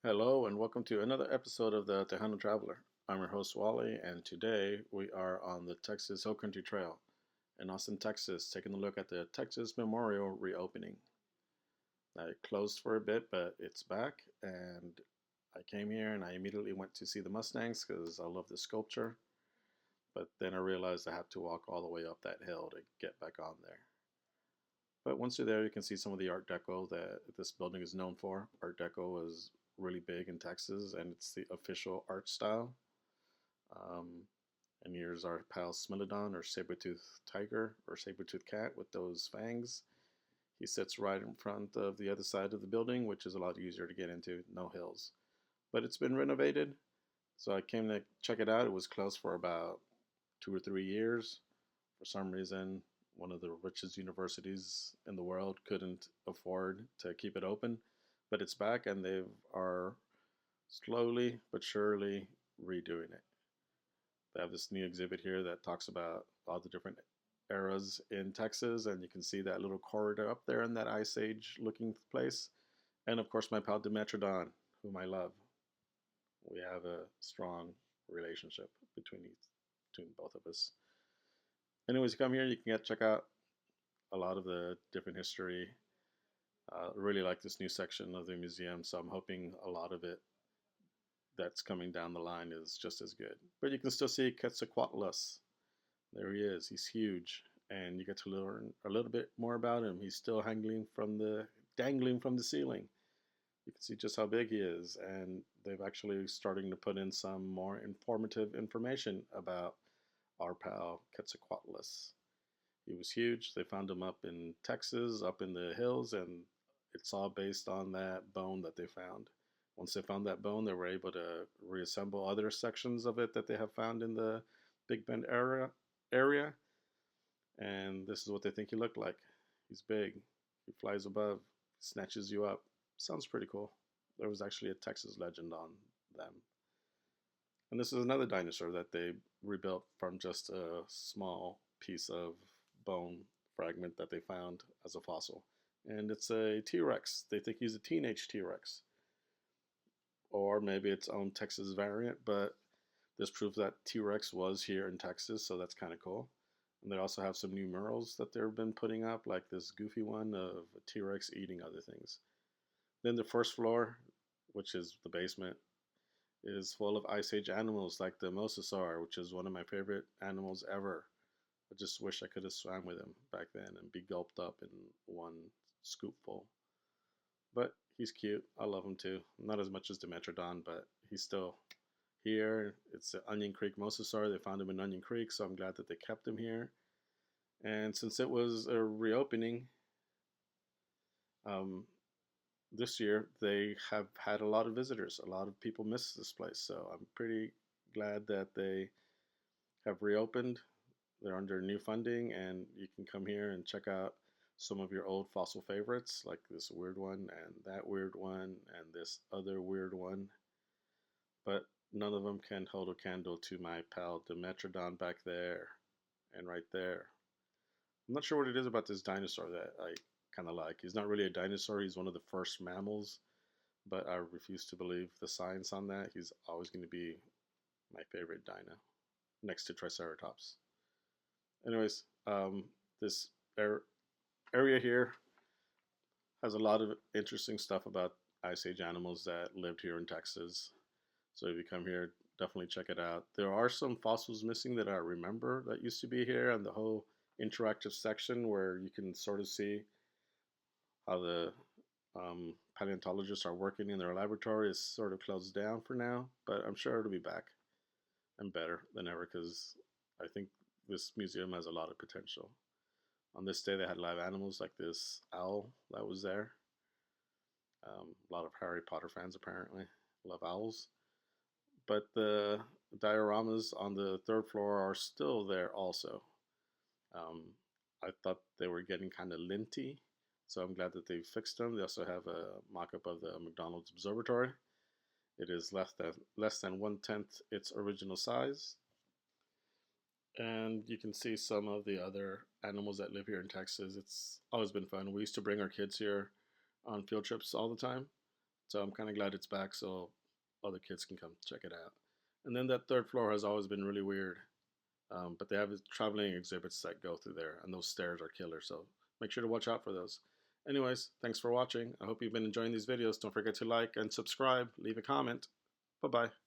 Hello and welcome to another episode of the Tejano Traveler. I'm your host Wally, and today we are on the Texas Hill Country Trail in Austin, Texas, taking a look at the Texas Memorial reopening. Now, it closed for a bit, but it's back, and I came here and I immediately went to see the Mustangs because I love the sculpture. But then I realized I have to walk all the way up that hill to get back on there. But once you're there, you can see some of the Art Deco that this building is known for. Art Deco is really big in Texas, and it's the official art style. Um, and here's our pal Smilodon, or saber-toothed tiger, or saber-toothed cat with those fangs. He sits right in front of the other side of the building, which is a lot easier to get into, no hills. But it's been renovated, so I came to check it out. It was closed for about 2 or 3 years. For some reason, one of the richest universities in the world couldn't afford to keep it open, but it's back and they are slowly but surely redoing it. They have this new exhibit here that talks about all the different eras in Texas, and you can see that little corridor up there in that Ice Age looking place. And of course, my pal Dimetrodon, whom I love. We have a strong relationship between both of us. Anyways, you come here, you can check out a lot of the different history. Really like this new section of the museum, so I'm hoping a lot of it that's coming down the line is just as good. But you can still see Quetzalcoatlus. There he is. He's huge, and you get to learn a little bit more about him. He's still dangling from the ceiling. You can see just how big he is, and they've actually starting to put in some more informative information about our pal Quetzalcoatlus. He was huge. They found him up in Texas, up in the hills, and it's all based on that bone that they found. Once they found that bone, they were able to reassemble other sections of it that they have found in the Big Bend area. And this is what they think he looked like. He's big. He flies above, snatches you up. Sounds pretty cool. There was actually a Texas legend on them. And this is another dinosaur that they rebuilt from just a small piece of bone fragment that they found as a fossil. And it's a T Rex. They think he's a teenage T Rex. Or maybe its own Texas variant, but this proves that T Rex was here in Texas, so that's kind of cool. And they also have some new murals that they've been putting up, like this goofy one of a T Rex eating other things. Then the first floor, which is the basement, is full of Ice Age animals like the mosasaur, which is one of my favorite animals ever. I just wish I could have swam with him back then and be gulped up in one scoopful. But he's cute. I love him too. Not as much as Dimetrodon, but he's still here. It's the Onion Creek mosasaur. They found him in Onion Creek, so I'm glad that they kept him here. And since it was a reopening, um, this year they have had a lot of visitors. A lot of people miss this place, so I'm pretty glad that they have reopened. They're under new funding, and you can come here and check out some of your old fossil favorites, like this weird one, and that weird one, and this other weird one. But none of them can hold a candle to my pal Dimetrodon back there and right there. I'm not sure what it is about this dinosaur that I kind of like. He's not really a dinosaur, he's one of the first mammals, but I refuse to believe the science on that. He's always going to be my favorite dino, next to Triceratops. Anyways, this area here has a lot of interesting stuff about Ice Age animals that lived here in Texas. So if you come here, definitely check it out. There are some fossils missing that I remember that used to be here, and the whole interactive section where you can sort of see how the paleontologists are working in their laboratory is sort of closed down for now, but I'm sure it'll be back and better than ever because I think this museum has a lot of potential. On this day, they had live animals like this owl that was there. A lot of Harry Potter fans apparently love owls. But the dioramas on the third floor are still there also. Um, I thought they were getting kind of linty, so I'm glad that they fixed them. They also have a mock-up of the McDonald's Observatory. It is less than 1/10 its original size. And you can see some of the other animals that live here in Texas. It's always been fun. We used to bring our kids here on field trips all the time. So I'm kind of glad it's back so other kids can come check it out. And then that third floor has always been really weird. But they have traveling exhibits that go through there, and those stairs are killer. So make sure to watch out for those. Anyways, thanks for watching. I hope you've been enjoying these videos. Don't forget to like and subscribe. Leave a comment. Bye bye.